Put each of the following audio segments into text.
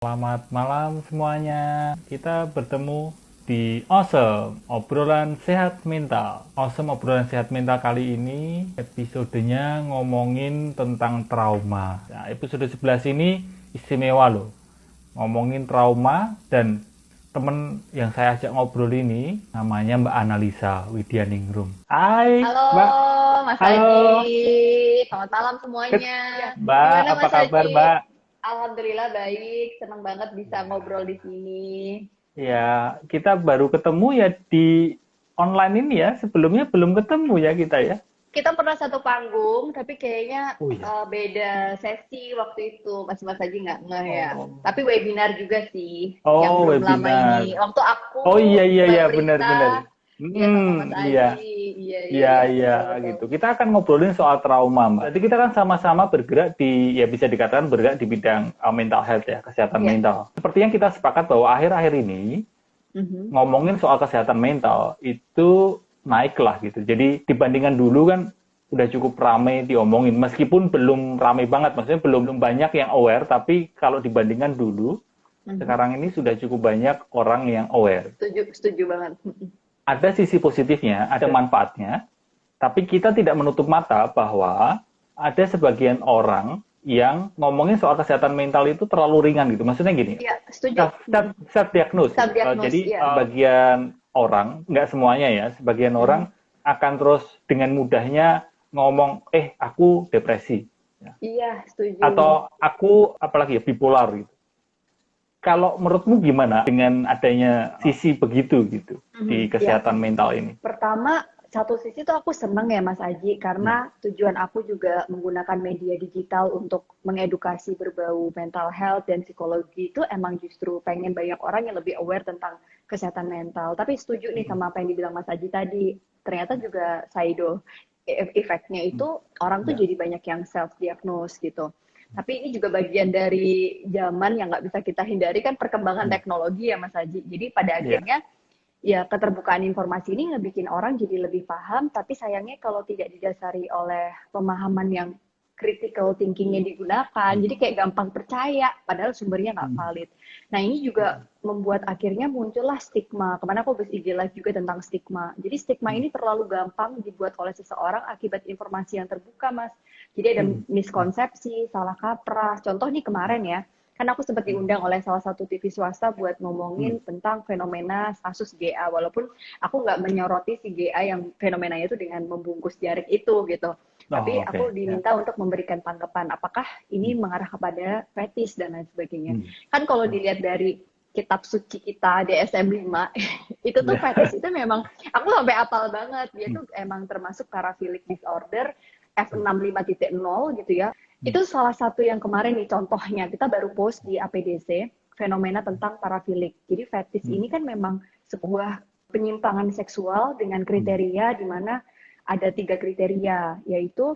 Selamat malam semuanya. Kita bertemu di Awesome Obrolan Sehat Mental. Awesome Obrolan Sehat Mental kali ini episodenya ngomongin tentang trauma. Nah, episode 11 ini istimewa loh. Ngomongin trauma dan temen yang saya ajak ngobrol ini namanya Mbak Analisa Widyaningrum. Hai Halo Mbak. Mas Halo. Haji, selamat malam semuanya. Mbak, Gimana apa Mas kabar Haji? Mbak? Alhamdulillah baik, senang banget bisa ngobrol di sini. Ya, kita baru ketemu ya di online ini ya. Sebelumnya belum ketemu ya kita ya. Kita pernah satu panggung, tapi kayaknya Oh iya. beda sesi waktu itu. Mas Haji nggak ngeh ya. Oh, Tapi webinar juga sih, yang oh belum lama ini. webinar. Waktu aku, Oh iya iya Mbak iya Prita, benar-benar. ya sama Mas Iya. Haji. Iya, iya, Iya iya, iya betul, betul. gitu. Kita akan ngobrolin soal trauma, Mbak. Jadi kita kan sama-sama bergerak di ya bisa dikatakan bergerak di bidang mental health ya, kesehatan Iya. mental. Sepertinya kita sepakat bahwa akhir-akhir ini Mhm. ngomongin soal kesehatan mental itu naik lah gitu. Jadi dibandingkan dulu kan udah cukup ramai diomongin, meskipun belum ramai banget, maksudnya belum banyak yang aware, tapi kalau dibandingkan dulu, Mhm. sekarang ini sudah cukup banyak orang yang aware. Setuju, setuju banget. Ada sisi positifnya, ada manfaatnya, tapi kita tidak menutup mata bahwa ada sebagian orang yang ngomongin soal kesehatan mental itu terlalu ringan gitu. Maksudnya gini, Iya, setuju. self diagnose gitu. Self-diagnose, Jadi iya. sebagian orang, nggak semuanya ya, sebagian Mhm. orang akan terus dengan mudahnya ngomong, aku depresi, ya. Iya, setuju. Atau aku apalagi ya bipolar gitu. Kalau menurutmu gimana dengan adanya sisi begitu gitu di Ya, kesehatan mental ini? pertama satu sisi tuh aku seneng ya Mas Aji Hmm. karena tujuan aku juga menggunakan media digital untuk mengedukasi berbau mental health dan psikologi itu emang justru pengen banyak orang yang lebih aware tentang kesehatan mental. Tapi setuju nih sama apa yang dibilang Mas Aji tadi. Ternyata juga efeknya Hmm. itu orang tuh Ya. jadi banyak yang self diagnose gitu. Tapi ini juga bagian dari zaman yang nggak bisa kita hindari kan perkembangan Hmm. teknologi ya Mas Haji. Jadi pada Ya. akhirnya ya keterbukaan informasi ini ngebikin orang jadi lebih paham, tapi sayangnya kalau tidak didasari oleh pemahaman yang critical thinkingnya digunakan, Hmm. jadi kayak gampang percaya, padahal sumbernya nggak Hmm. valid. Nah ini juga membuat akhirnya muncullah stigma. Kemana aku habis IG live juga tentang stigma. Jadi stigma Hmm. ini terlalu gampang dibuat oleh seseorang akibat informasi yang terbuka, Mas. Jadi ada Hmm. miskonsepsi, salah kaprah. Contoh nih kemarin ya, kan aku sempat diundang oleh salah satu TV swasta buat Hmm. ngomongin tentang fenomena kasus GA, walaupun aku nggak menyoroti si GA yang fenomenanya itu dengan membungkus jarik itu gitu. Tapi Oh, aku oke. Ya. diminta untuk memberikan tanggapan apakah ini Hmm. mengarah kepada fetis dan lain sebagainya. Hmm. Kan kalau Hmm. dilihat dari kitab suci kita DSM-5 itu tuh Ya. fetis itu memang aku sampai apal banget, dia Hmm. tuh emang termasuk paraphilic disorder F65.0 gitu ya. Hmm. Itu salah satu yang kemarin nih contohnya, kita baru post di APDC, fenomena tentang parafilik. Jadi fetish Hmm. ini kan memang sebuah penyimpangan seksual dengan Hmm. kriteria di mana ada 3 kriteria, yaitu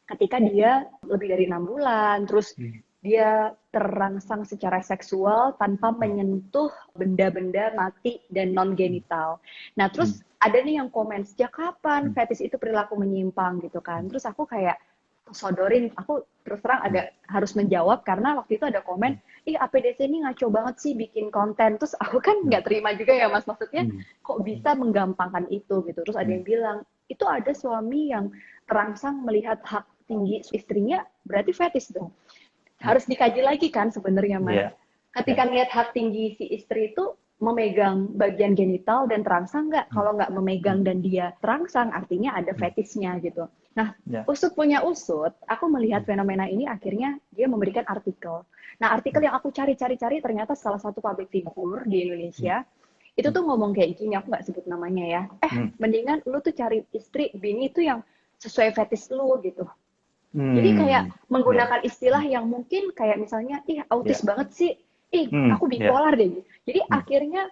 ketika dia lebih dari 6 bulan, terus Hmm. dia terangsang secara seksual tanpa Hmm. menyentuh benda-benda mati dan non genital. Nah, Hmm. terus ada nih yang komen sejak kapan Hmm. fetish itu perilaku menyimpang gitu kan. Terus aku kayak sodorin, aku terus terang Hmm. agak harus menjawab karena waktu itu ada komen, ih APDC ini ngaco banget sih bikin konten. Terus aku kan Hmm. nggak terima juga ya Mas, maksudnya Hmm. kok bisa menggampangkan itu gitu. Terus ada Hmm. yang bilang, itu ada suami yang terangsang melihat hak tinggi istrinya, berarti fetish dong. Harus dikaji lagi kan sebenarnya Mas. Ya. Ketika Ya. lihat hak tinggi si istri itu memegang bagian genital dan terangsang nggak? Hmm. Kalau nggak Hmm. memegang dan dia terangsang, artinya ada Hmm. fetishnya gitu. Nah, Ya. usut punya usut, aku melihat Hmm. fenomena ini akhirnya dia memberikan artikel. Nah, artikel Hmm. yang aku cari-cari ternyata salah satu public figure di Hmm. Indonesia itu Hmm. tuh ngomong kayak gini, aku nggak sebut namanya ya. Hmm. Mendingan lu tuh cari istri, bini tuh yang sesuai fetish lu gitu. Jadi kayak Hmm. Ya. menggunakan istilah yang mungkin kayak misalnya, ih autis Ya. banget sih, ih Hmm. aku Ya. bipolar deh. Jadi Hmm. akhirnya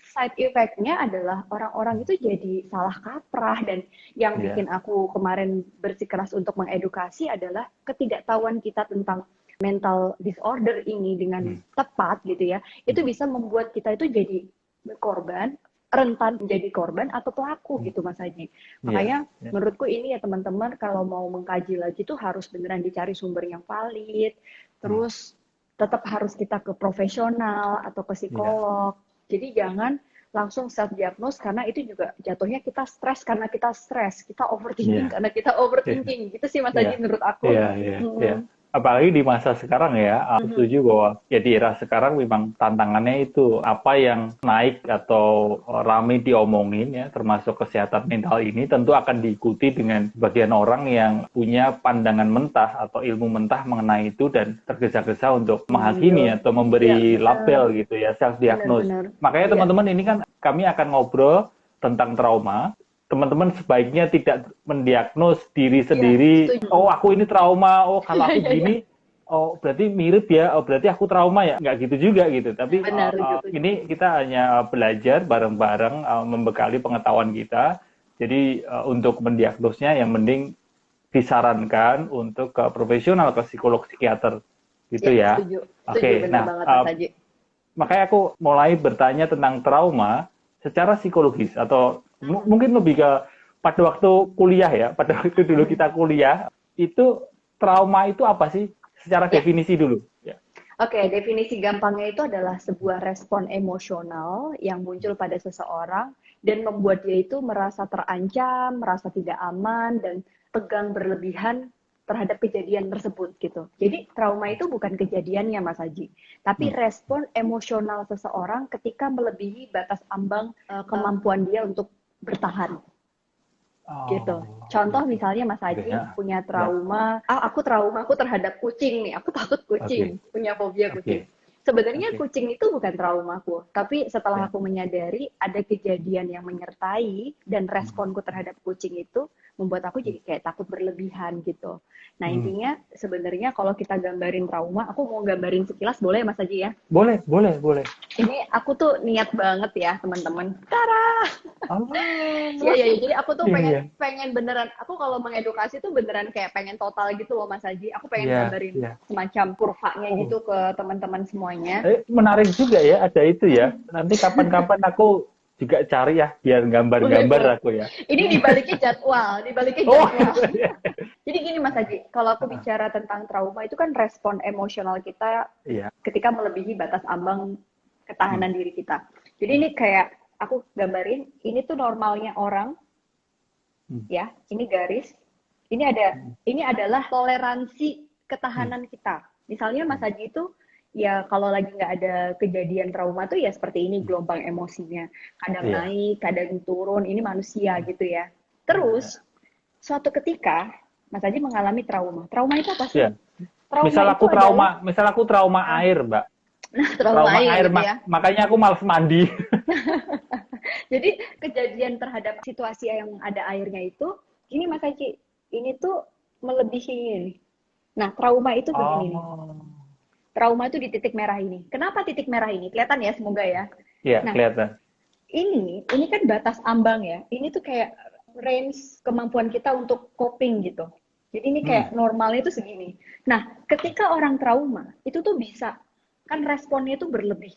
side effect-nya adalah orang-orang itu jadi salah kaprah, dan yang Ya. bikin aku kemarin bersikeras untuk mengedukasi adalah ketidaktahuan kita tentang mental disorder ini dengan Hmm. tepat gitu ya, itu Hmm. bisa membuat kita itu jadi korban, rentan menjadi korban atau pelaku Hmm. gitu Mas Haji. Ya. Makanya Ya. menurutku ini ya teman-teman kalau mau mengkaji lagi tuh harus beneran dicari sumber yang valid, Hmm. terus tetap harus kita ke profesional atau ke Iya. psikolog. Jadi jangan langsung self diagnose karena itu juga jatuhnya kita stres karena kita stres, kita overthinking Iya. karena kita Iya. overthinking. Gitu sih Mas Iya. Aji menurut aku. Iya, iya, iya. Mm-mm. Apalagi di masa sekarang ya, aku Mhm. setuju bahwa ya di era sekarang memang tantangannya itu apa yang naik atau ramai diomongin ya, termasuk kesehatan mental ini tentu akan diikuti dengan bagian orang yang punya pandangan mentah atau ilmu mentah mengenai itu dan tergesa-gesa untuk menghakimi atau Iya, memberi benar. label gitu ya, self diagnose. Benar-benar. Makanya Iya. teman-teman ini kan kami akan ngobrol tentang trauma. Teman-teman sebaiknya tidak mendiagnos diri Iya, sendiri, setuju. oh aku ini trauma, oh kalau Iya, aku iya, iya. begini, oh berarti mirip ya, oh berarti aku trauma ya, nggak gitu juga gitu. Tapi Benar, setuju. ini kita hanya belajar bareng-bareng, membekali pengetahuan kita. Jadi untuk mendiagnosnya yang mending disarankan untuk ke profesional, ke psikolog, psikiater, gitu Ya, ya. setuju. Setuju, Oke, benar nah banget Mas Aji. makanya aku mulai bertanya tentang trauma secara psikologis atau mungkin lebih ke pada waktu kuliah ya, pada waktu dulu kita kuliah, itu trauma itu apa sih? Secara Ya, definisi dulu. Ya. oke, definisi gampangnya itu adalah sebuah respon emosional yang muncul pada seseorang dan membuat dia itu merasa terancam, merasa tidak aman, dan tegang berlebihan terhadap kejadian tersebut gitu. Jadi trauma itu bukan kejadiannya Mas Haji, tapi Hmm. respon emosional seseorang ketika melebihi batas ambang kemampuan dia untuk bertahan. Gitu. Oh, Contoh gitu. misalnya Mas Oke, Haji ya. punya Ya. trauma, aku trauma aku terhadap kucing nih, aku takut kucing, Oke. punya fobia kucing. Oke. Sebenarnya Oke. kucing itu bukan traumaku, tapi setelah Ya. aku menyadari ada kejadian yang menyertai dan Hmm. responku terhadap kucing itu membuat aku jadi kayak takut berlebihan gitu. Nah Hmm. intinya sebenarnya kalau kita gambarin trauma, aku mau gambarin sekilas boleh ya Mas Haji ya? Boleh, boleh, boleh. Ini aku tuh niat banget ya teman-teman. Tara! Iya, Ah, iya, iya. Jadi aku tuh iya, pengen iya. pengen beneran, aku kalau mengedukasi tuh beneran kayak pengen total gitu loh Mas Haji. Aku pengen Iya, gambarin iya. semacam kurvanya Oh, gitu ke teman-teman semuanya. menarik juga ya, ada itu ya. Mm-mm. Nanti kapan-kapan aku juga cari ya, biar Boleh, boleh. gambar-gambar aku ya. Ini dibaliknya jadwal, dibaliknya Oh, jadwal. iya. Jadi gini Mas Haji, kalau aku bicara tentang trauma itu kan respon emosional kita Iya. ketika melebihi batas ambang Hmm. ketahanan diri kita. Jadi ini kayak aku gambarin, ini tuh normalnya orang Hmm. ya, ini garis. Ini adalah toleransi Hmm. ketahanan kita. Misalnya Mas Hmm. Haji itu ya kalau lagi nggak ada kejadian trauma tuh ya seperti ini Hmm. gelombang emosinya. Kadang Iya. naik, kadang turun, ini manusia Hmm. gitu ya. Iya. Terus suatu ketika Mas Haji mengalami trauma. Trauma itu apa sih? Iya. Trauma itu adalah Misal aku trauma air, Mbak. trauma Trauma air air, gitu ya. makanya aku malas mandi. Jadi kejadian terhadap situasi yang ada airnya itu, ini Mas Haji, ini tuh melebihi ini. Nah, trauma itu begini nih. Oh. Trauma itu di titik merah ini. Kenapa titik merah ini? Kelihatan ya, semoga ya. Iya, Nah, kelihatan. ini kan batas ambang ya. Ini tuh kayak range kemampuan kita untuk coping gitu. Jadi ini Hmm. kayak normalnya itu segini. Nah, ketika orang trauma, itu tuh bisa kan responnya itu berlebih.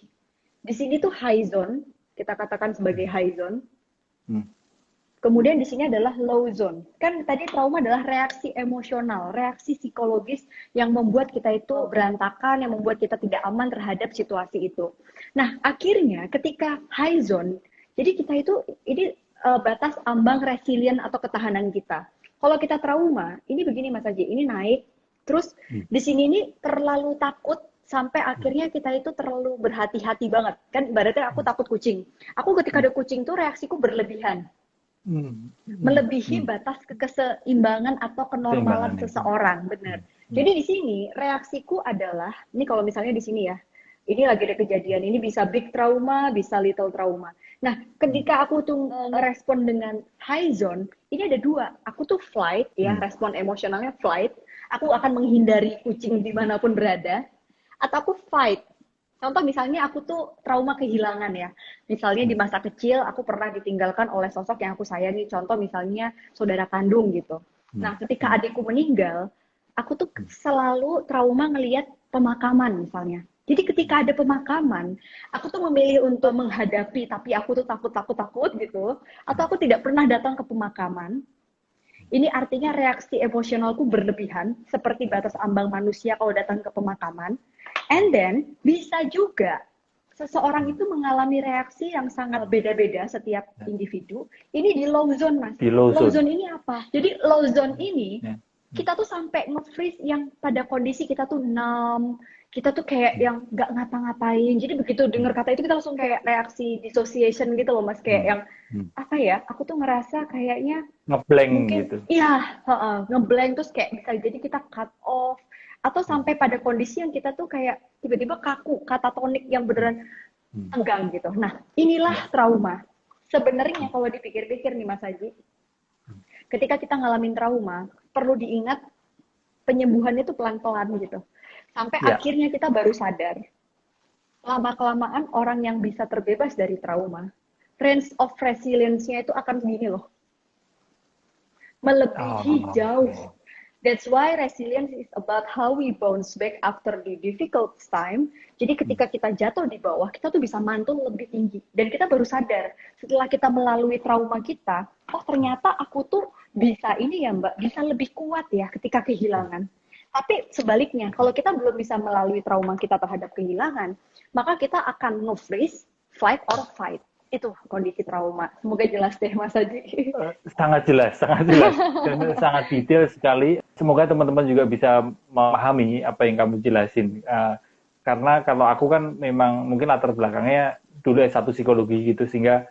Di sini tuh high zone, kita katakan sebagai high zone. Hmm. Kemudian di sini adalah low zone. Kan tadi trauma adalah reaksi emosional, reaksi psikologis yang membuat kita itu berantakan, yang membuat kita tidak aman terhadap situasi itu. Nah, akhirnya ketika high zone, jadi kita itu ini batas ambang resilient atau ketahanan kita. Kalau kita trauma, ini begini Mas Haji, ini naik, terus Hmm. di sini ini terlalu takut sampai akhirnya kita itu terlalu berhati-hati banget. Kan ibaratnya aku takut kucing. Aku ketika ada kucing tuh reaksiku berlebihan Hmm. melebihi Hmm. batas keseimbangan atau kenormalan Keseimbangan ya. seseorang, benar. Hmm. Jadi di sini reaksiku adalah, ini kalau misalnya di sini ya, ini lagi ada kejadian, ini bisa big trauma, bisa little trauma. Nah, ketika aku tuh ngerespon dengan high zone, ini ada dua. Aku tuh flight, ya, Hmm. respon emosionalnya flight. Aku akan menghindari kucing dimanapun berada. Atau aku fight. Contoh misalnya aku tuh trauma kehilangan ya. Misalnya di Hmm. masa kecil aku pernah ditinggalkan oleh sosok yang aku sayangi. Contoh misalnya saudara kandung gitu. Hmm. Nah, ketika adikku meninggal, aku tuh selalu trauma ngelihat pemakaman misalnya. Jadi ketika ada pemakaman, aku tuh memilih untuk menghadapi, tapi aku tuh takut gitu. Atau aku tidak pernah datang ke pemakaman. Ini artinya reaksi emosionalku berlebihan, seperti batas ambang manusia kalau datang ke pemakaman. And then bisa juga seseorang itu mengalami reaksi yang sangat beda-beda setiap individu. Ini di low zone, Mas. Di low Low zone. zone ini apa? Jadi low zone ini kita tuh sampai nge-freeze yang pada kondisi kita tuh numb, kita tuh kayak yang nggak ngapa-ngapain. Jadi begitu dengar kata itu kita langsung kayak reaksi dissociation gitu loh, Mas. Kayak yang apa ya? Aku tuh ngerasa kayaknya Ngeblank mungkin gitu. iya, ngeblank terus kayak bisa jadi kita cut off atau sampai pada kondisi yang kita tuh kayak tiba-tiba kaku, katatonik yang beneran tegang gitu. Nah, inilah trauma. Sebenarnya kalau dipikir-pikir nih Mas Haji, ketika kita ngalamin trauma, perlu diingat penyembuhannya tuh pelan-pelan gitu. Sampai akhirnya kita baru sadar. Lama-kelamaan orang yang bisa terbebas dari trauma, range of resilience-nya itu akan segini loh. Melebihi jauh. That's why resilience is about how we bounce back after the difficult time. Jadi ketika kita jatuh di bawah, kita tuh bisa mantul lebih tinggi. Dan kita baru sadar, setelah kita melalui trauma kita, oh ternyata aku tuh bisa ini ya Mbak, bisa lebih kuat ya ketika kehilangan. Tapi sebaliknya, kalau kita belum bisa melalui trauma kita terhadap kehilangan, maka kita akan nge-freeze, fight or fight. Itu kondisi trauma. Semoga jelas deh Mas Haji. Sangat jelas, dan sangat detail sekali. Semoga teman-teman juga bisa memahami apa yang kamu jelasin. Karena kalau aku kan memang mungkin latar belakangnya dulu S1 psikologi gitu, sehingga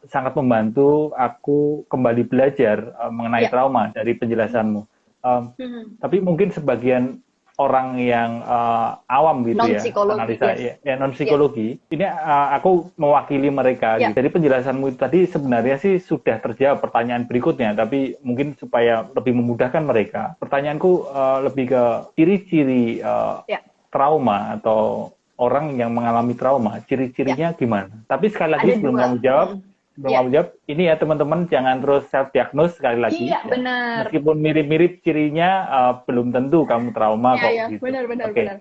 sangat membantu aku kembali belajar mengenai trauma dari penjelasanmu. Tapi mungkin sebagian orang yang awam gitu ya, analisa non psikologi. Ini aku mewakili mereka. Gitu. Dari penjelasanmu itu tadi sebenarnya sih sudah terjawab pertanyaan berikutnya, tapi mungkin supaya lebih memudahkan mereka. Pertanyaanku lebih ke ciri-ciri trauma atau orang yang mengalami trauma, ciri-cirinya gimana? Tapi sekali lagi sebelum kamu jawab, ini ya teman-teman jangan terus self-diagnose sekali lagi. Iya, benar. Meskipun mirip-mirip cirinya, belum tentu kamu trauma kok. Iya, gitu. Benar.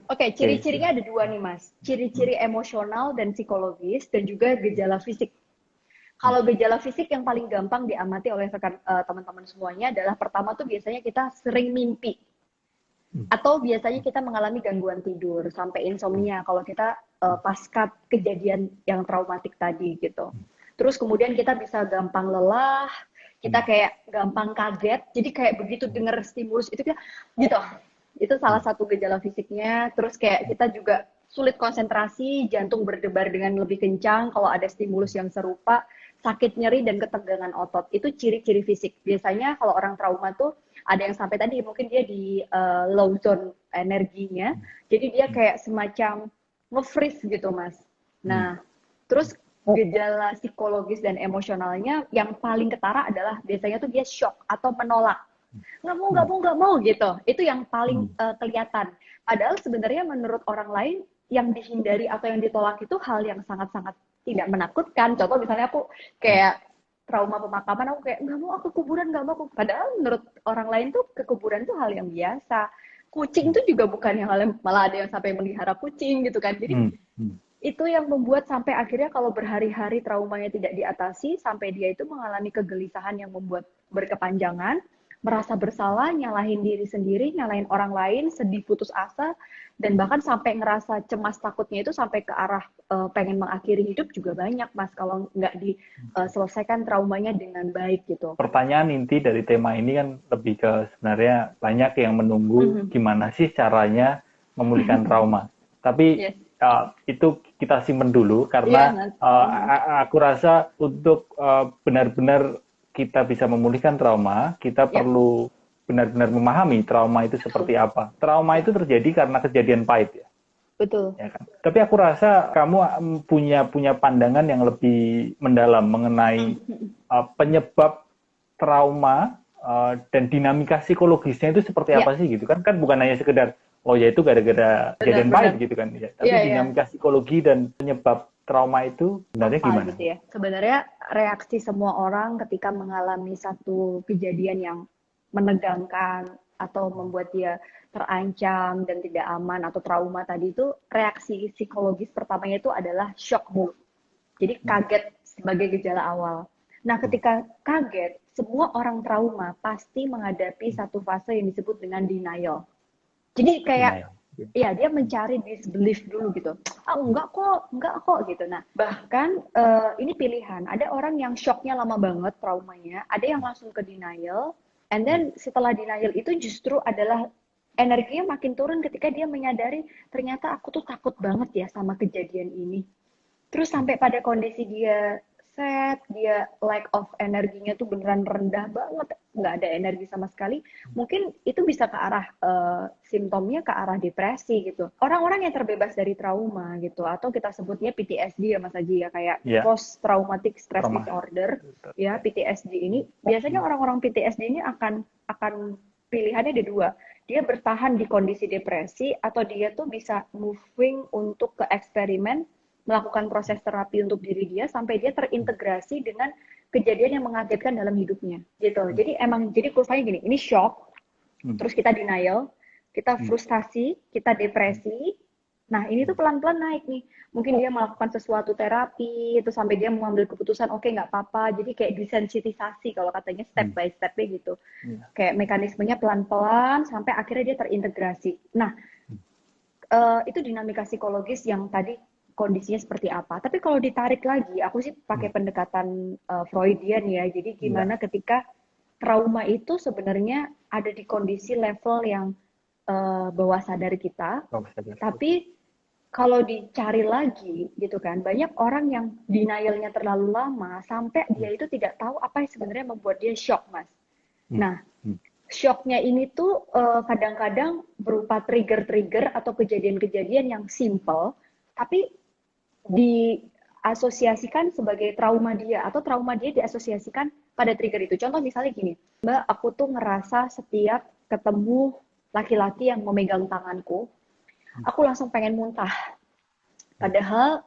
Oke, ciri-cirinya ada dua nih Mas. Ciri-ciri emosional dan psikologis dan juga gejala fisik. Kalau gejala fisik yang paling gampang diamati oleh teman-teman semuanya adalah pertama tuh biasanya kita sering mimpi. Atau biasanya kita mengalami gangguan tidur sampai insomnia kalau kita pasca kejadian yang traumatik tadi gitu. Terus kemudian kita bisa gampang lelah, kita kayak gampang kaget, jadi kayak begitu dengar stimulus itu kita gitu. Itu salah satu gejala fisiknya. Terus kayak kita juga sulit konsentrasi, jantung berdebar dengan lebih kencang kalau ada stimulus yang serupa, sakit nyeri dan ketegangan otot. Itu ciri-ciri fisik. Biasanya kalau orang trauma tuh ada yang sampai tadi mungkin dia di low zone energinya, jadi dia kayak semacam nge-freeze gitu Mas. Nah, terus gejala psikologis dan emosionalnya yang paling ketara adalah biasanya tuh dia shock atau menolak. Nggak mau gitu. Itu yang paling kelihatan. Padahal sebenarnya menurut orang lain yang dihindari atau yang ditolak itu hal yang sangat-sangat tidak menakutkan. Contoh misalnya aku kayak trauma pemakaman, aku kayak nggak mau aku kuburan, nggak mau. Padahal menurut orang lain tuh ke kuburan tuh hal yang biasa. Kucing tuh juga bukan yang malah ada yang sampai melihara kucing gitu kan. Jadi itu yang membuat sampai akhirnya kalau berhari-hari traumanya tidak diatasi, sampai dia itu mengalami kegelisahan yang membuat berkepanjangan, merasa bersalah, nyalahin diri sendiri, nyalahin orang lain, sedih putus asa, dan bahkan sampai ngerasa cemas takutnya itu sampai ke arah pengen mengakhiri hidup juga banyak Mas, kalau nggak diselesaikan traumanya dengan baik gitu. Pertanyaan inti dari tema ini kan lebih ke sebenarnya banyak yang menunggu gimana sih caranya memulihkan trauma. Tapi itu kita simpen dulu karena aku rasa untuk benar-benar kita bisa memulihkan trauma, kita perlu benar-benar memahami trauma itu seperti apa. Trauma itu terjadi karena kejadian pahit ya. Betul. Ya kan? Tapi aku rasa kamu punya pandangan yang lebih mendalam mengenai penyebab trauma dan dinamika psikologisnya itu seperti apa sih gitu kan? Kan bukan hanya sekedar oh ya itu gara-gara kejadian pahit gitu kan ya. Tapi dinamika psikologi dan penyebab trauma itu sebenarnya gimana? Gitu ya? Sebenarnya reaksi semua orang ketika mengalami satu kejadian yang menegangkan atau membuat dia terancam dan tidak aman atau trauma tadi itu, reaksi psikologis pertamanya itu adalah shock dulu. Jadi kaget sebagai gejala awal. Nah, ketika kaget, semua orang trauma pasti menghadapi satu fase yang disebut dengan denial. Jadi kayak Iya, dia mencari disbelief dulu gitu. Ah, enggak kok gitu. Nah, bahkan ini pilihan. Ada orang yang shocknya lama banget traumanya, ada yang langsung ke denial, and then setelah denial itu justru adalah energinya makin turun ketika dia menyadari ternyata aku tuh takut banget ya sama kejadian ini. Terus sampai pada kondisi dia sad, dia lack of energinya tuh beneran rendah banget, nggak ada energi sama sekali. Mungkin itu bisa ke arah simptomnya ke arah depresi gitu. Orang-orang yang terbebas dari trauma gitu, atau kita sebutnya PTSD ya Mas Aji ya, kayak Ya, post traumatic stress trauma. disorder ya, PTSD ini biasanya orang-orang PTSD ini akan pilihannya ada dua. Dia bertahan di kondisi depresi atau dia tuh bisa moving untuk ke eksperimen, melakukan proses terapi untuk diri dia sampai dia terintegrasi dengan kejadian yang mengagetkan dalam hidupnya gitu. Jadi emang jadi kurvanya gini, ini shock, terus kita denial, kita frustasi, kita depresi. Nah, ini tuh pelan-pelan naik nih. Mungkin dia melakukan sesuatu terapi, itu sampai dia mengambil keputusan, oke, nggak apa-apa. Jadi kayak desensitisasi, kalau katanya step by step-nya gitu. Kayak mekanismenya pelan-pelan, sampai akhirnya dia terintegrasi. Nah, itu dinamika psikologis yang tadi kondisinya seperti apa. Tapi kalau ditarik lagi, aku sih pakai pendekatan Freudian ya. Jadi gimana ketika trauma itu sebenarnya ada di kondisi level yang bawah sadar kita, tapi kalau dicari lagi gitu kan, banyak orang yang denialnya terlalu lama sampai dia itu tidak tahu apa yang sebenarnya membuat dia shock, Mas. Nah, shocknya ini tuh kadang-kadang berupa trigger-trigger atau kejadian-kejadian yang simple, tapi diasosiasikan sebagai trauma dia, atau trauma dia diasosiasikan pada trigger itu. Contoh misalnya gini, Mbak, aku tuh ngerasa setiap ketemu laki-laki yang memegang tanganku, aku langsung pengen muntah. Padahal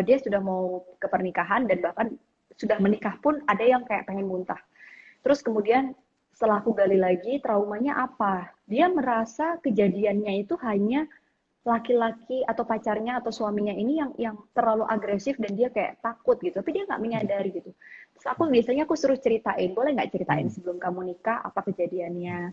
dia sudah mau ke pernikahan dan bahkan sudah menikah pun ada yang kayak pengen muntah. Terus kemudian setelah aku gali lagi, traumanya apa? Dia merasa kejadiannya itu hanya laki-laki atau pacarnya atau suaminya ini yang terlalu agresif dan dia kayak takut gitu, tapi dia nggak menyadari gitu. Terus aku biasanya aku suruh ceritain, boleh nggak ceritain sebelum kamu nikah apa kejadiannya,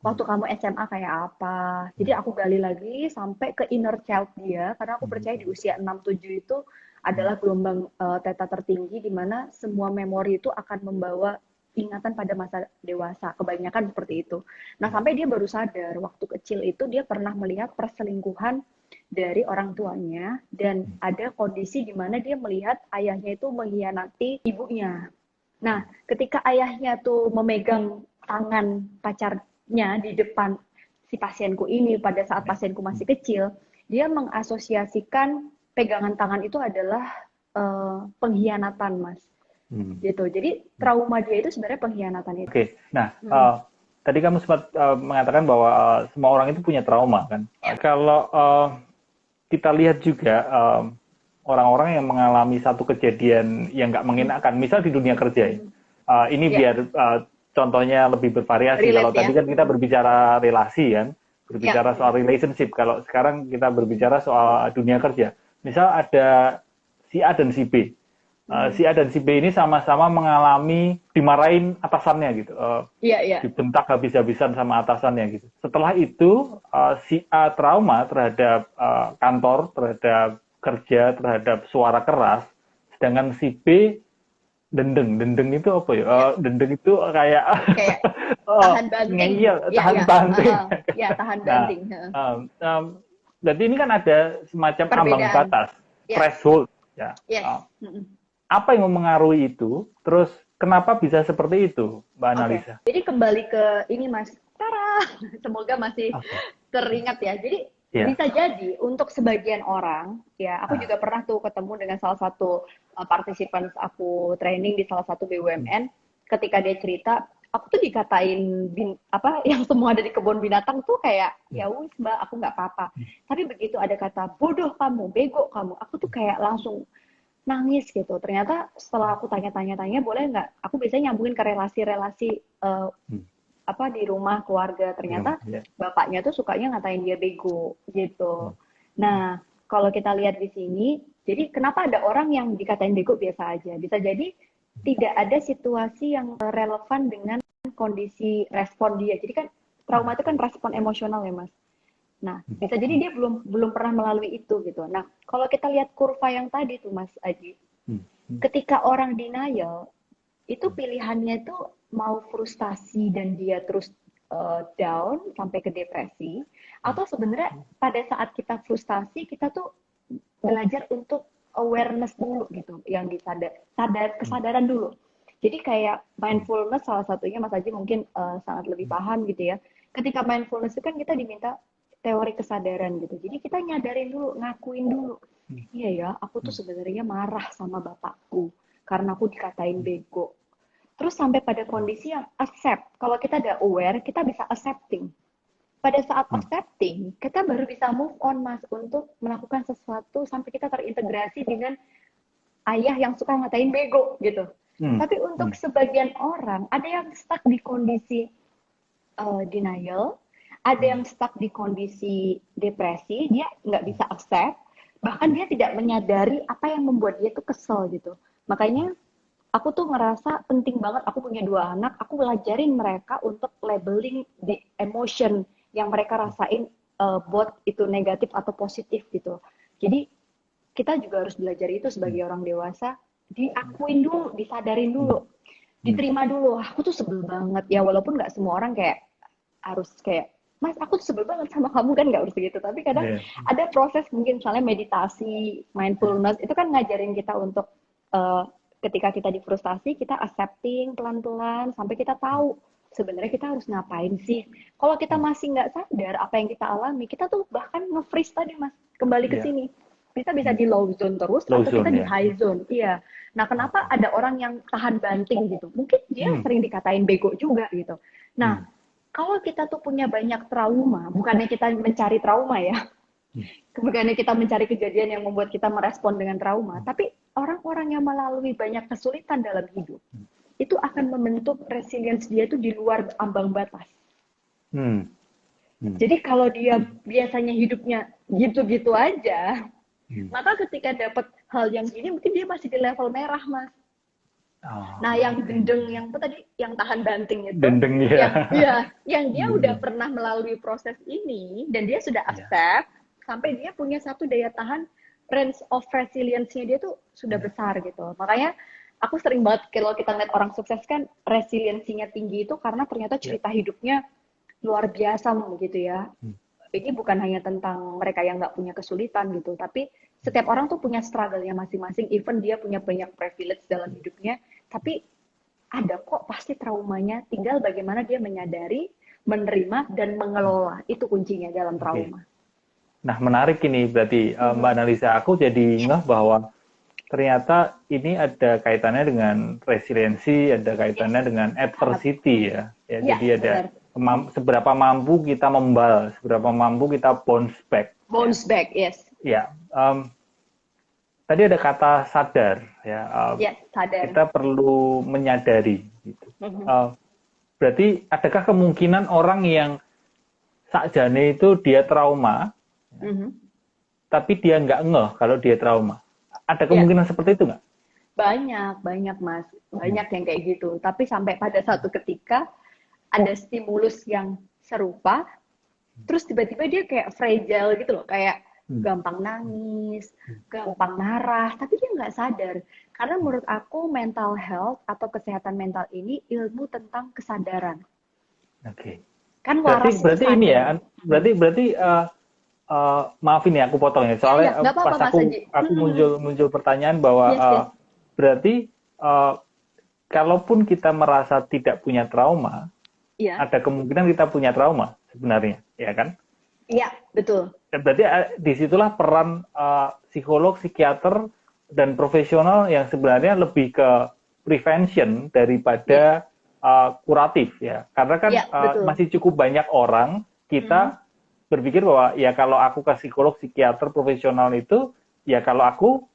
waktu kamu SMA kayak apa. Jadi aku gali lagi sampai ke inner child dia, karena aku percaya di usia 6-7 itu adalah gelombang theta tertinggi di mana semua memori itu akan membawa ingatan pada masa dewasa, kebanyakan seperti itu. Nah, sampai dia baru sadar waktu kecil itu dia pernah melihat perselingkuhan dari orang tuanya dan ada kondisi di mana dia melihat ayahnya itu mengkhianati ibunya. Nah, ketika ayahnya tuh memegang tangan pacarnya di depan si pasienku ini pada saat pasienku masih kecil, dia mengasosiasikan pegangan tangan itu adalah pengkhianatan, Mas. Gitu. Jadi trauma dia itu sebenarnya pengkhianatan itu. Oke. Nah, tadi kamu sempat mengatakan bahwa semua orang itu punya trauma kan. Kalau kita lihat juga orang-orang yang mengalami satu kejadian yang nggak mengenakan, misal di dunia kerja, ini biar contohnya lebih bervariasi. Kalau tadi kan kita berbicara relasi kan, berbicara soal relationship. Kalau sekarang kita berbicara soal dunia kerja. Misal ada si A dan si B. Si A dan si B ini sama-sama mengalami dimarahin atasannya gitu, dibentak habis-habisan sama atasannya gitu. Setelah itu si A trauma terhadap kantor, terhadap kerja, terhadap suara keras, sedangkan si B dendeng itu apa ya? Dendeng itu kayak tahan banting. Tahan banting. Tahan banting. Jadi ini kan ada semacam ambang batas, threshold ya. Apa yang memengaruhi itu? Terus kenapa bisa seperti itu, Mbak Analisa? Jadi kembali ke ini, Mas. Tara, semoga masih teringat ya. Jadi bisa jadi untuk sebagian orang, ya aku juga pernah tuh ketemu dengan salah satu partisipan aku training di salah satu BUMN. Ketika dia cerita, aku tuh dikatain yang semua ada di kebun binatang tuh kayak ya wis Mbak, aku nggak apa-apa. Tapi begitu ada kata bodoh kamu, bego kamu, aku tuh kayak langsung nangis gitu. Ternyata setelah aku tanya-tanya boleh nggak? Aku biasanya nyambungin ke relasi-relasi di rumah keluarga. Ternyata bapaknya tuh sukanya ngatain dia bego gitu. Nah, kalau kita lihat di sini, jadi kenapa ada orang yang dikatain bego biasa aja? Bisa jadi tidak ada situasi yang relevan dengan kondisi respon dia. Jadi kan trauma itu kan respon emosional ya, Mas. Nah, bisa jadi dia belum belum pernah melalui itu gitu. Nah, kalau kita lihat kurva yang tadi tuh Mas Aji, ketika orang denial, itu pilihannya itu mau frustasi dan dia terus down sampai ke depresi, atau sebenarnya pada saat kita frustasi kita tuh belajar untuk awareness dulu gitu, yang kesadaran dulu. Jadi kayak mindfulness salah satunya Mas Aji mungkin sangat lebih paham gitu ya. Ketika mindfulness itu kan kita diminta teori kesadaran gitu. Jadi kita nyadarin dulu, ngakuin dulu. Iya ya, aku tuh sebenarnya marah sama bapakku karena aku dikatain bego. Terus sampai pada kondisi yang accept. Kalau kita udah aware, kita bisa accepting. Pada saat accepting, kita baru bisa move on, Mas, untuk melakukan sesuatu sampai kita terintegrasi dengan ayah yang suka ngatain bego, gitu. Tapi untuk sebagian orang, ada yang stuck di kondisi denial, ada yang stuck di kondisi depresi, dia nggak bisa accept, bahkan dia tidak menyadari apa yang membuat dia tuh kesel, gitu. Makanya, aku tuh ngerasa penting banget, aku punya 2 anak, aku belajarin mereka untuk labeling the emotion yang mereka rasain, both itu negatif atau positif gitu. Jadi kita juga harus belajar itu sebagai orang dewasa, diakuin dulu, disadarin dulu, diterima dulu. Aku tuh sebel banget ya, walaupun nggak semua orang kayak harus kayak Mas, aku tuh sebel banget sama kamu, kan nggak harus gitu. Tapi kadang ada proses mungkin misalnya meditasi, mindfulness itu kan ngajarin kita untuk ketika kita di frustasi, kita accepting pelan-pelan sampai kita tahu sebenarnya kita harus ngapain sih. Kalau kita masih nggak sadar apa yang kita alami, kita tuh bahkan nge-freeze tadi Mas, kembali ke sini. Kita bisa di low zone terus atau kita di high zone. Iya. Nah, kenapa ada orang yang tahan banting gitu? Mungkin dia sering dikatain bego juga gitu. Nah, kalau kita tuh punya banyak trauma, bukannya kita mencari trauma ya. Bukannya kita mencari kejadian yang membuat kita merespon dengan trauma, tapi orang-orang yang melalui banyak kesulitan dalam hidup, itu akan membentuk resilience dia itu di luar ambang batas. Jadi kalau dia biasanya hidupnya gitu-gitu aja, maka ketika dapat hal yang gini, mungkin dia masih di level merah, Mas. Nah, yang gendeng, yang apa tadi, yang tahan banting itu, yang dia udah pernah melalui proses ini, dan dia sudah accept, sampai dia punya satu daya tahan, range of resilience-nya dia tuh sudah besar gitu. Makanya aku sering banget kalau kita ngeliat orang sukses kan resiliensinya tinggi itu karena ternyata cerita hidupnya luar biasa gitu ya. Ini bukan hanya tentang mereka yang nggak punya kesulitan gitu, tapi setiap orang tuh punya struggle-nya masing-masing, even dia punya banyak privilege dalam hidupnya, tapi ada kok pasti traumanya, tinggal bagaimana dia menyadari, menerima, dan mengelola. Itu kuncinya dalam trauma. Nah, menarik ini berarti Mbak Analisa, aku jadi ngeh bahwa ternyata ini ada kaitannya dengan resiliensi, ada kaitannya dengan adversity ya. Jadi ada seberapa mampu kita membal, seberapa mampu kita bounce back. Bounce back, yes. Ya, tadi ada kata sadar ya. Sadar. Kita perlu menyadari. Gitu. Berarti adakah kemungkinan orang yang sakjane itu dia trauma, tapi dia nggak ngeh kalau dia trauma? Ada kemungkinan seperti itu nggak? Banyak Mas. Banyak yang kayak gitu. Tapi sampai pada satu ketika ada stimulus yang serupa, terus tiba-tiba dia kayak fragile gitu loh. Kayak gampang nangis, gampang marah, tapi dia nggak sadar. Karena menurut aku mental health atau kesehatan mental ini ilmu tentang kesadaran. Oke. Kan waras. Berarti ini ya, berarti maafin ya aku potong ya, soalnya pas aku muncul pertanyaan bahwa berarti kalaupun kita merasa tidak punya trauma, ada kemungkinan kita punya trauma sebenarnya, ya kan? Iya, betul. Berarti disitulah peran psikolog, psikiater, dan profesional yang sebenarnya lebih ke prevention daripada kuratif ya, karena kan masih cukup banyak orang kita berpikir bahwa ya kalau aku ke psikolog, psikiater, profesional itu ya kalau aku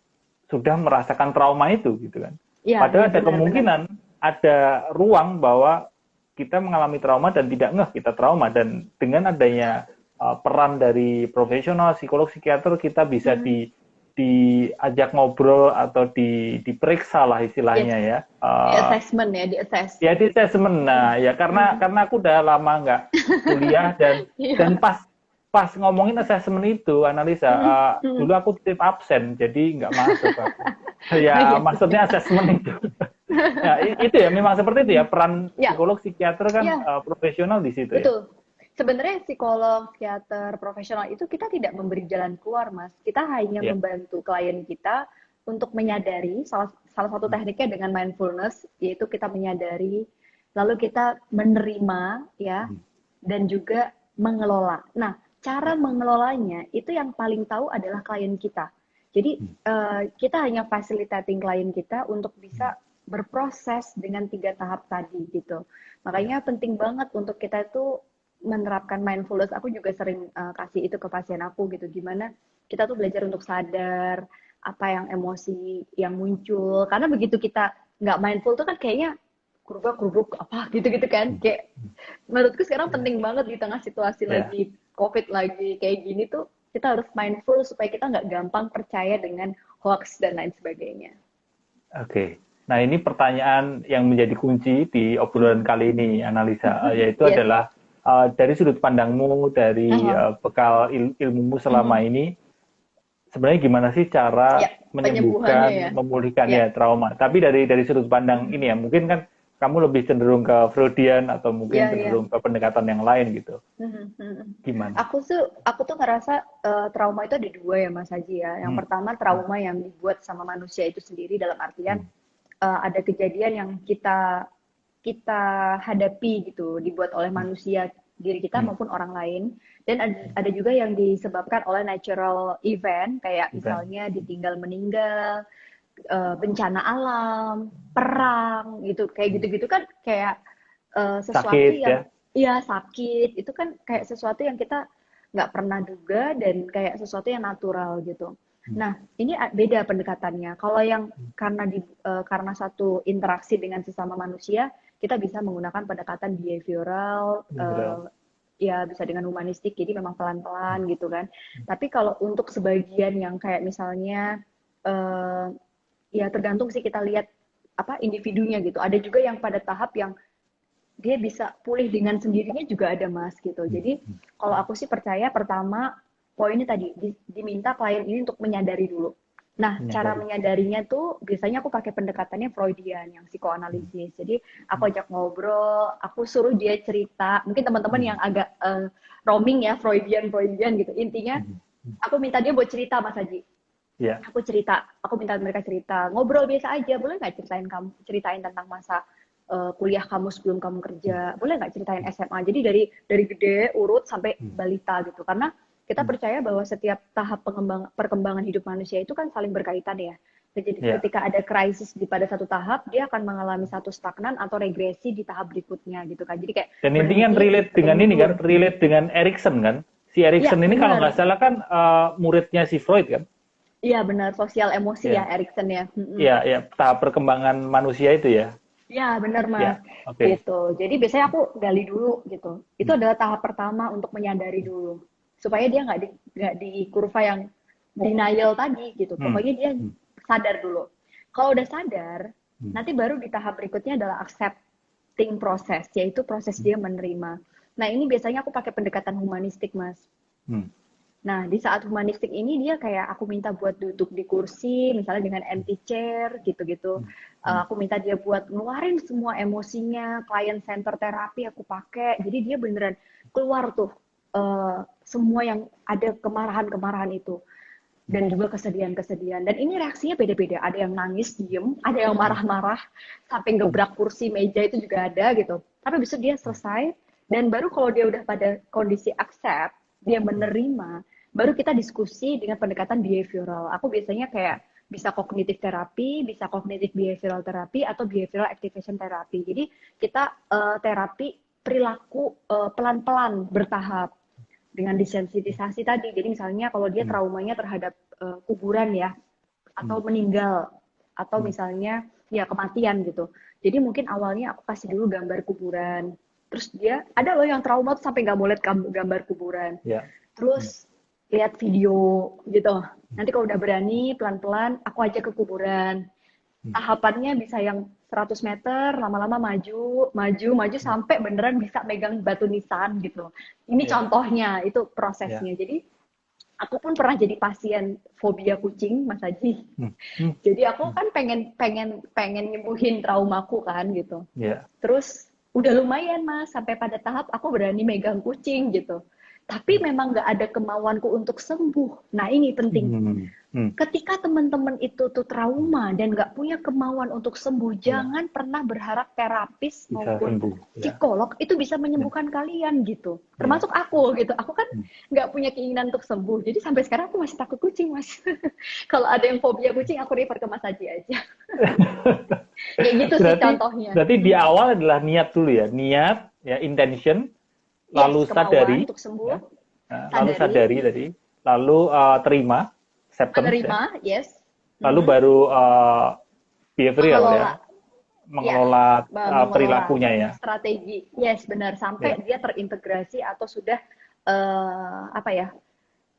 sudah merasakan trauma itu gitu kan. Padahal ada kemungkinan ada ruang bahwa kita mengalami trauma dan tidak ngeh kita trauma, dan dengan adanya peran dari profesional, psikolog, psikiater, kita bisa diajak ngobrol atau diperiksa lah istilahnya ya. Di assessment ya, di-assess. Ya di assessment. Nah ya karena aku udah lama nggak kuliah dan pas ngomongin assessment itu, Analisa, dulu aku titip absen, jadi nggak masuk aku. Ya, maksudnya assessment itu. Ya, itu ya, memang seperti itu ya, peran psikolog, psikiater kan profesional di situ ya. Betul. Sebenarnya psikolog, psikiater, profesional itu kita tidak memberi jalan keluar, Mas. Kita hanya membantu klien kita untuk menyadari, salah satu tekniknya dengan mindfulness, yaitu kita menyadari, lalu kita menerima, ya, dan juga mengelola. Nah, cara mengelolanya itu yang paling tahu adalah klien kita. Jadi kita hanya facilitating klien kita untuk bisa berproses dengan 3 tahap tadi gitu. Makanya penting banget untuk kita itu menerapkan mindfulness. Aku juga sering kasih itu ke pasien aku gitu. Gimana kita tuh belajar untuk sadar apa yang emosi yang muncul. Karena begitu kita nggak mindful tuh kan kayaknya kurubuk apa gitu-gitu kan. Kayak menurutku sekarang penting banget di tengah situasi lagi COVID lagi kayak gini tuh kita harus mindful supaya kita nggak gampang percaya dengan hoax dan lain sebagainya. Oke. Nah, ini pertanyaan yang menjadi kunci di obrolan kali ini, Analisa, yaitu adalah dari sudut pandangmu, dari bekal ilmumu selama ini, sebenarnya gimana sih cara menyembuhkan, memulihkan trauma? Tapi dari sudut pandang ini ya, mungkin kan kamu lebih cenderung ke Freudian atau mungkin cenderung ke pendekatan yang lain gitu. Gimana? Aku tuh ngerasa trauma itu ada 2 ya, Mas Haji ya. Yang pertama trauma yang dibuat sama manusia itu sendiri, dalam artian ada kejadian yang kita hadapi gitu, dibuat oleh manusia, diri kita maupun orang lain. Dan ada juga yang disebabkan oleh natural event, kayak misalnya ditinggal meninggal, bencana alam, perang gitu, kayak gitu-gitu kan kayak sesuatu sakit, yang sakit, itu kan kayak sesuatu yang kita nggak pernah duga dan kayak sesuatu yang natural gitu. Nah, ini beda pendekatannya. Kalau yang karena satu interaksi dengan sesama manusia, kita bisa menggunakan pendekatan behavioral, ya bisa dengan humanistik, jadi memang pelan-pelan gitu kan. Tapi kalau untuk sebagian yang kayak misalnya ya tergantung sih, kita lihat apa individunya gitu. Ada juga yang pada tahap yang dia bisa pulih dengan sendirinya juga ada, Mas gitu. Jadi kalau aku sih percaya pertama poinnya tadi diminta klien ini untuk menyadari dulu. Nah, cara menyadarinya tuh biasanya aku pakai pendekatannya Freudian, yang psikoanalisis. Jadi aku ajak ngobrol, aku suruh dia cerita. Mungkin teman-teman yang agak roaming ya, Freudian gitu. Intinya aku minta dia buat cerita, Mas Haji. Aku minta mereka cerita, ngobrol biasa aja. Boleh nggak ceritain tentang masa kuliah kamu sebelum kamu kerja? Boleh nggak ceritain SMA? Jadi dari gede urut sampai balita gitu. Karena kita percaya bahwa setiap tahap perkembangan hidup manusia itu kan saling berkaitan ya. Jadi ketika ada krisis pada satu tahap, dia akan mengalami satu stagnan atau regresi di tahap berikutnya gitu kan. Jadi kayak dan intinya relate dengan ini kan, relate dengan Erikson kan. Si Erikson ini kalau nggak salah kan muridnya si Freud kan. Iya benar, sosial emosi ya Erikson ya. Iya, tahap perkembangan manusia itu ya. Ya benar Mas, gitu. Jadi biasanya aku gali dulu gitu. Itu adalah tahap pertama untuk menyadari dulu, supaya dia nggak di kurva yang denial tadi gitu. Pokoknya dia sadar dulu. Kalau udah sadar, nanti baru di tahap berikutnya adalah accepting proses, yaitu proses dia menerima. Nah ini biasanya aku pakai pendekatan humanistik, Mas. Nah, di saat humanistik ini dia kayak aku minta buat duduk di kursi, misalnya dengan empty chair, gitu-gitu. Aku minta dia buat ngeluarin semua emosinya, client center terapi aku pakai. Jadi dia beneran keluar tuh semua yang ada kemarahan-kemarahan itu. Dan juga kesedihan-kesedihan. Dan ini reaksinya beda-beda. Ada yang nangis, diem, ada yang marah-marah, sampai gebrak kursi, meja itu juga ada gitu. Tapi besok dia selesai, dan baru kalau dia udah pada kondisi accept, dia menerima, baru kita diskusi dengan pendekatan behavioral. Aku biasanya kayak bisa kognitif terapi, bisa kognitif behavioral terapi, atau behavioral activation terapi. Jadi kita terapi perilaku pelan-pelan bertahap dengan desensitisasi tadi. Jadi misalnya kalau dia traumanya terhadap kuburan ya, atau meninggal, atau misalnya ya kematian gitu. Jadi mungkin awalnya aku kasih dulu gambar kuburan. Terus dia ada loh yang trauma tuh sampai nggak mau lihat gambar kuburan. Terus lihat video gitu. Nanti kalau udah berani, pelan-pelan aku ajak ke kuburan. tahapannya bisa yang 100 meter, lama-lama maju sampai beneran bisa megang batu nisan gitu. Ini Ya, contohnya, itu ya. prosesnya. Jadi aku pun pernah jadi pasien fobia kucing, Mas Haji. Hmm, hmm, Jadi aku hmm. kan pengen nyembuhin traumaku kan gitu. Ya, Terus udah lumayan Mas, sampai pada tahap aku berani megang kucing gitu. Tapi memang nggak ada kemauanku untuk sembuh. Nah ini penting. hmm, hmm. Ketika teman-teman itu tuh trauma dan nggak punya kemauan untuk sembuh, Ya, jangan pernah berharap terapis bisa maupun sembuh. Ya, psikolog itu bisa ya, menyembuhkan kalian gitu. ya. Termasuk aku gitu. Aku kan Hmm. nggak punya keinginan untuk sembuh. Jadi sampai sekarang aku masih takut kucing, Mas. Kalau ada yang fobia kucing, aku refer ke Mas Haji aja. Kayak gitu sih Berarti contohnya. berarti di awal adalah niat dulu ya, niat, ya intention, Yes, lalu kemauan sadari, untuk sembuh, ya, lalu sadari, sadari tadi, lalu terima, acceptance ya, menerima, yes, lalu baru behavioral ya, mengelola. Ya, mengelola mengelola perilakunya ya. strategi. Yes, benar. Ya, Sampai dia terintegrasi atau sudah apa ya?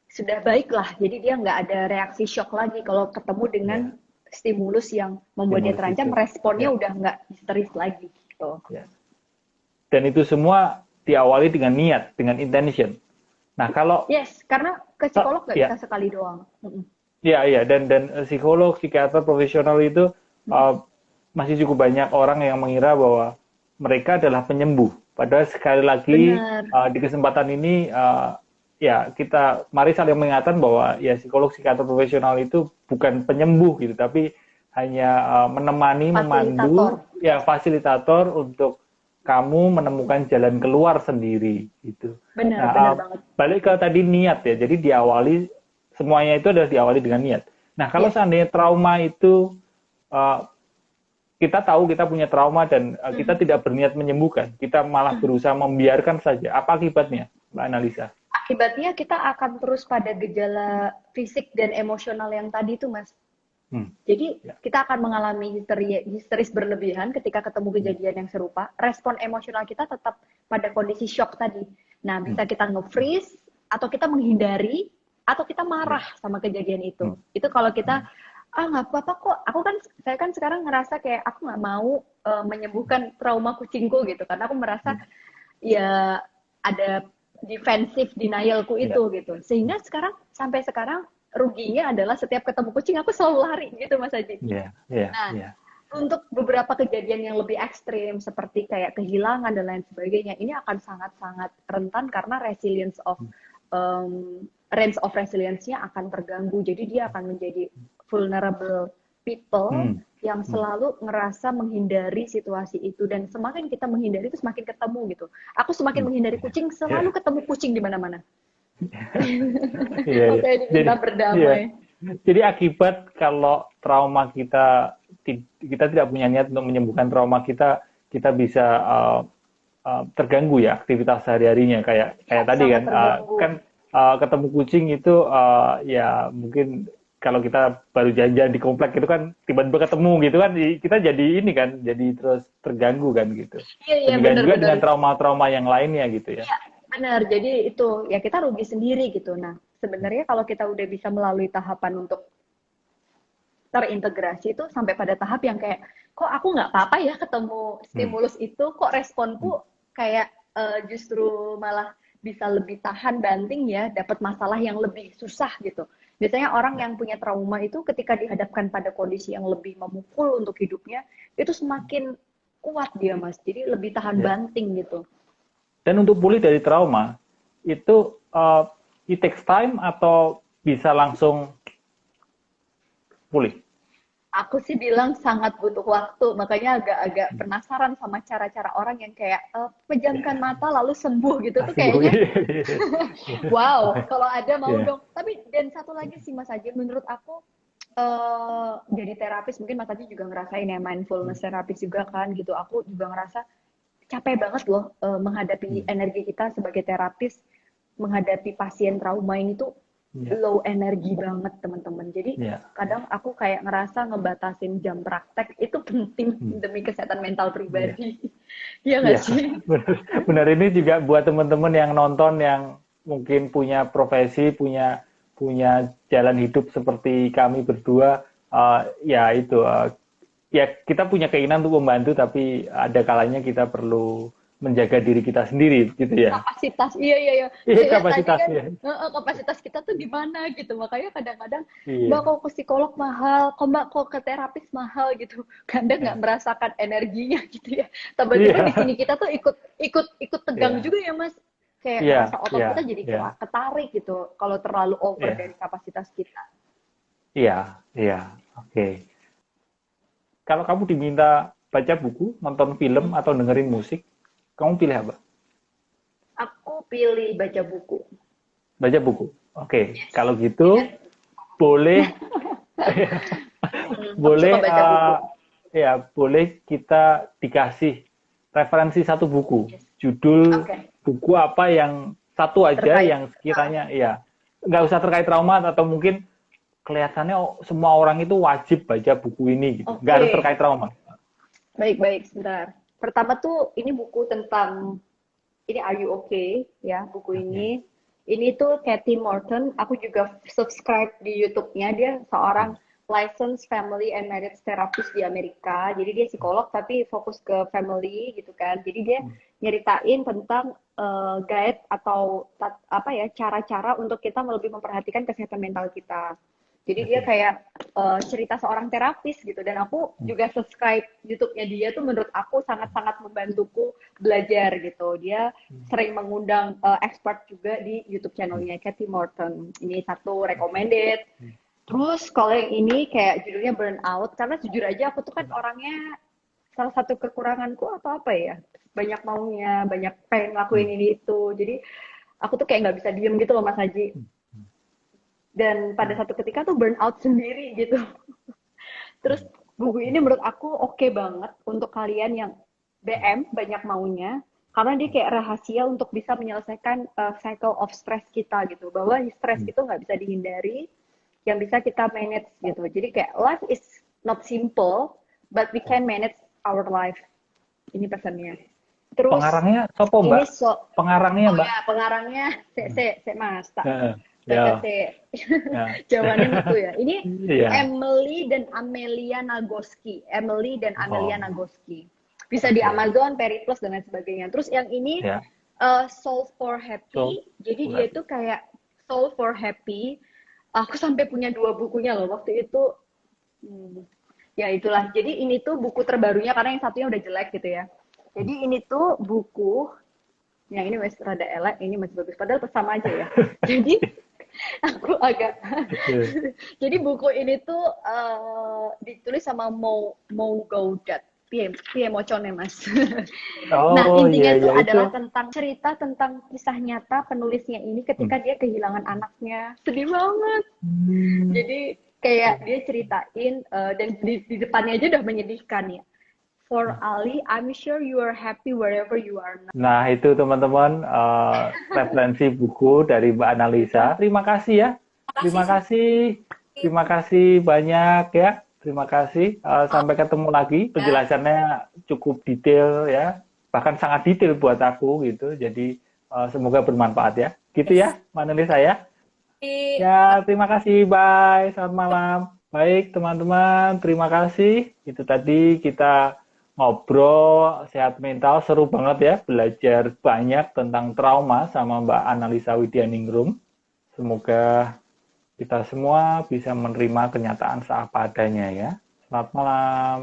Sudah baik lah. Jadi dia nggak ada reaksi shock lagi kalau ketemu dengan ya, stimulus yang membuat dia stimulus terancam, itu. responnya Ya, udah nggak histeris lagi gitu. ya. Dan itu semua diawali dengan niat, dengan intention. Nah, kalau Yes, karena ke psikolog nggak bisa ya, sekali doang. ya, dan psikolog, psikiater profesional itu uh, masih cukup banyak orang yang mengira bahwa mereka adalah penyembuh. Padahal sekali lagi Benar. di kesempatan ini ya kita mari saling mengingatkan bahwa ya psikolog, psikiater profesional itu bukan penyembuh gitu, tapi hanya menemani, Fasilitator. memandu, ya fasilitator untuk kamu menemukan jalan keluar sendiri gitu. Benar, Nah, benar banget. balik ke tadi niat ya. Jadi diawali semuanya itu adalah diawali dengan niat. Nah, kalau Yes. seandainya trauma itu uh, kita tahu kita punya trauma dan kita tidak berniat menyembuhkan, kita malah berusaha membiarkan saja. Apa akibatnya, Mbak Analisa? Akibatnya kita akan terus pada gejala fisik dan emosional yang tadi tuh, Mas. Hmm. Jadi Ya. kita akan mengalami histeris berlebihan ketika ketemu kejadian yang serupa. Respon emosional kita tetap pada kondisi shock tadi. Nah, bisa kita nge-freeze, atau kita menghindari, atau kita marah sama kejadian itu. Itu kalau kita, nggak apa-apa kok. Saya kan sekarang ngerasa kayak aku nggak mau menyembuhkan trauma kucingku gitu. Karena aku merasa ya ada defensive denialku Ya. itu gitu. Sehingga sampai sekarang ruginya adalah setiap ketemu kucing aku selalu lari gitu Mas Haji. Ya, ya, Nah, ya. untuk beberapa kejadian yang lebih ekstrim seperti kayak kehilangan dan lain sebagainya, ini akan sangat-sangat rentan karena range of resilience-nya akan terganggu. Jadi dia akan menjadi vulnerable people yang selalu ngerasa menghindari situasi itu, dan semakin kita menghindari itu semakin ketemu gitu. Aku semakin menghindari kucing, selalu ketemu kucing di mana-mana. Iya, iya. Makanya Jadi, diminta iya. berdamai. Jadi akibat kalau trauma kita tidak punya niat untuk menyembuhkan trauma kita, kita bisa terganggu ya aktivitas sehari-harinya kayak tadi Sangat kan terganggu. ketemu kucing itu ya mungkin kalau kita baru jajan di komplek itu kan tiba-tiba ketemu gitu kan kita jadi ini kan jadi terus terganggu kan gitu. Iya, iya, Demikian juga benar-benar. dengan trauma-trauma yang lainnya gitu ya. Iya, benar. Jadi itu ya kita rugi sendiri gitu. Nah, sebenarnya kalau kita udah bisa melalui tahapan untuk terintegrasi itu sampai pada tahap yang kayak kok aku nggak apa-apa ya ketemu Hmm. stimulus itu, kok responku kayak justru malah bisa lebih tahan banting ya dapat masalah yang lebih susah gitu. Biasanya orang yang punya trauma itu ketika dihadapkan pada kondisi yang lebih memukul untuk hidupnya itu semakin kuat dia Mas. Jadi lebih tahan Ya. banting gitu. Dan untuk pulih dari trauma itu it takes time atau bisa langsung pulih? Aku sih bilang sangat butuh waktu, makanya agak-agak penasaran sama cara-cara orang yang kayak pejamkan mata lalu sembuh gitu tuh Sembuh. kayaknya wow, kalau ada mau Ya. dong. Tapi dan satu lagi sih Mas Haji, menurut aku jadi terapis mungkin Mas Haji juga ngerasain ya mindfulness terapis juga kan gitu. Aku juga ngerasa capek banget loh menghadapi energi kita sebagai terapis, menghadapi pasien trauma ini tuh Ya. low energi banget teman-teman. Jadi Ya. kadang aku kayak ngerasa ngebatasin jam praktek itu penting demi kesehatan mental pribadi. Iya nggak Iya, sih? benar ini juga buat teman-teman yang nonton yang mungkin punya profesi, punya jalan hidup seperti kami berdua, ya itu ya kita punya keinginan untuk membantu, tapi ada kalanya kita perlu menjaga diri kita sendiri, gitu ya. Kapasitas, iya. Iya, Kayak tadi kan, kapasitasnya. kapasitas kita tuh di mana gitu. Makanya kadang-kadang, Mbak Iya. kok ke psikolog mahal, kok Mbak kok ke terapis mahal gitu. Kadang nggak merasakan energinya gitu ya. Tiba-tiba di Iya. sini kita tuh ikut tegang Iya. juga ya Mas. Kayak Iya. ngerasa otot Iya. kita jadi Iya. ketarik gitu. Kalau terlalu over dari Iya. kapasitas kita. Iya. Iya. Oke. Kalau kamu diminta baca buku, nonton film, atau dengerin musik, kamu pilih apa? Aku pilih baca buku. Baca buku. Oke. Yes. Kalau gitu, boleh Aku suka boleh baca buku. ya boleh kita dikasih referensi satu buku. Yes. Judul Oke. buku apa yang satu aja Terkait. yang sekiranya ya nggak usah terkait trauma, atau mungkin kelihatannya semua orang itu wajib baca buku ini gitu. Nggak harus Oke. terkait trauma. Baik, sebentar. Pertama tuh ini buku tentang ini Are You Okay ya buku Oke. ini. Ini tuh Kathy Morton. Aku juga subscribe di YouTube-nya. Dia seorang licensed family and marriage therapist di Amerika. Jadi dia psikolog tapi fokus ke family gitu kan. Jadi dia nyeritain tentang guide atau apa ya cara-cara untuk kita lebih memperhatikan kesehatan mental kita. Jadi dia Oke. kayak cerita seorang terapis gitu, dan aku juga subscribe YouTube-nya dia tuh menurut aku sangat-sangat membantuku belajar gitu. Dia sering mengundang expert juga di YouTube channelnya Kathy Morton. Ini satu recommended. Terus kalau yang ini kayak judulnya Burnout, karena jujur aja aku tuh kan orangnya salah satu kekuranganku apa ya, banyak maunya, banyak pengen ngelakuin ini itu. Jadi aku tuh kayak nggak bisa diem gitu loh Mas Haji. Dan pada satu ketika tuh burnout sendiri gitu. Terus buku ini menurut aku oke banget untuk kalian yang BM banyak maunya, karena dia kayak rahasia untuk bisa menyelesaikan cycle of stress kita gitu, bahwa stress itu nggak bisa dihindari, yang bisa kita manage gitu. Jadi kayak life is not simple but we can manage our life, ini pesannya. Terus Pengarangnya sopo, Mbak? ini Pengarangnya, Mbak? ya pengarangnya Mas tak Heeh. baca Ya. Ya. jawabannya itu ya. Ini Iya. Emily dan Amelia Nagoski. Emily dan Amelia Oh. Nagoski. Bisa di Oke. Amazon, Periplus dan lain sebagainya. Terus yang ini Ya. Soul for Happy. So, Jadi dia itu kayak Soul for Happy. Aku sampai punya 2 bukunya loh waktu itu. Ya itulah. Jadi ini tuh buku terbarunya karena yang satunya udah jelek gitu ya. Jadi ini tuh buku yang ini masih rada elek, ini masih bagus. Padahal sama aja ya. Jadi aku agak jadi buku ini tuh ditulis sama Mo Gaudat. Piye mocone Mas. Nah Oh intinya iya tuh iya itu. adalah tentang cerita tentang kisah nyata penulisnya ini ketika dia kehilangan anaknya. Sedih banget. Jadi kayak dia ceritain dan di depannya aja udah menyedihkan ya. For Ali, I'm sure you are happy wherever you are now. Nah itu teman-teman referensi buku dari Mbak Analisa. Terima kasih ya. Terima kasih banyak ya. Terima kasih. Sampai ketemu lagi. Penjelasannya cukup detail ya. Bahkan sangat detail buat aku gitu. Jadi semoga bermanfaat ya. Gitu ya, Mbak Analisa ya. Ya, terima kasih. Bye. Selamat malam. Baik, teman-teman. Terima kasih. Itu tadi kita ngobrol sehat mental. Seru banget ya. Belajar banyak tentang trauma sama Mbak Analisa Widyaningrum. Semoga kita semua bisa menerima kenyataan seapa adanya ya. Selamat malam.